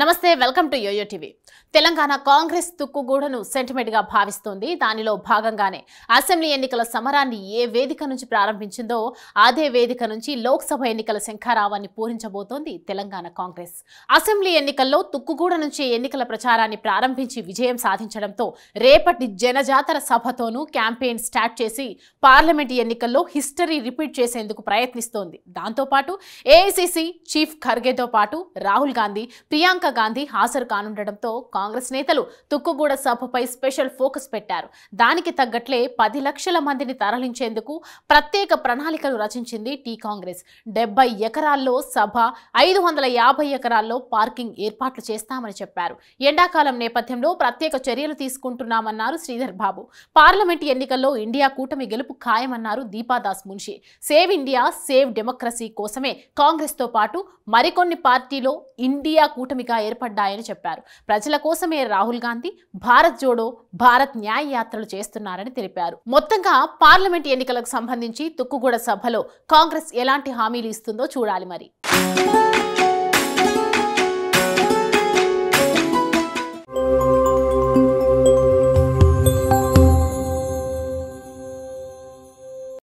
నమస్తే welcome to YOYO TV. Telangana Congress తుక్కుగూడను sentiment గా భావిస్తోంది. దానిలో భాగంగానే అసెంబ్లీ ఎన్నికల సమరాన్ని ఏ వేదిక నుంచి ప్రారంభించిందో అదే వేదిక నుంచి లోక్సభ ఎన్నికల శంఖారావాన్ని పూరించబోతోంది తెలంగాణ కాంగ్రెస్. అసెంబ్లీ ఎన్నికల్లో తుక్కుగూడ నుంచి ఎన్నికల ప్రచారాన్ని ప్రారంభించి విజయం సాధించడంతో రేపటి జనజాతర సభతోనూ క్యాంపెయిన్ స్టార్ట్ చేసి పార్లమెంట్ ఎన్నికల్లో హిస్టరీ రిపీట్ చేసేందుకు ప్రయత్నిస్తోంది. దాంతోపాటు ఏఐసీసీ చీఫ్ ఖర్గేతో పాటు రాహుల్ గాంధీ, ప్రియాంక గాంధీ హాజరు కానుండడంతో కాంగ్రెస్ నేతలు తుక్కుగూడ సభపై స్పెషల్ ఫోకస్ పెట్టారు. దానికి తగ్గట్లే 10 లక్షల మందిని తరలించేందుకు ప్రత్యేక ప్రణాళికలు రచించింది టీ కాంగ్రెస్. 70 ఎకరాల్లో సభ, 550 ఎకరాల్లో పార్కింగ్ ఏర్పాట్లు చేస్తామని చెప్పారు. ఎండాకాలం నేపథ్యంలో ప్రత్యేక చర్యలు తీసుకుంటున్నామన్నారు శ్రీధర్ బాబు. పార్లమెంట్ ఎన్నికల్లో ఇండియా కూటమి గెలుపు ఖాయమన్నారు Deepa Das Munshi. Save India, save democracy కోసమే కాంగ్రెస్ తో పాటు మరికొన్ని పార్టీలో ఇండియా కూటమిగా ఏర్పడ్డాయని చెప్పారు. ప్రజల కోసమే రాహుల్ గాంధీ భారత్ జోడో, భారత్ న్యాయ యాత్రలు చేస్తున్నారని తెలిపారు. మొత్తంగా పార్లమెంట్ ఎన్నికలకు సంబంధించి తుక్కుగూడ సభలో కాంగ్రెస్ ఎలాంటి హామీలు ఇస్తుందో చూడాలి మరి.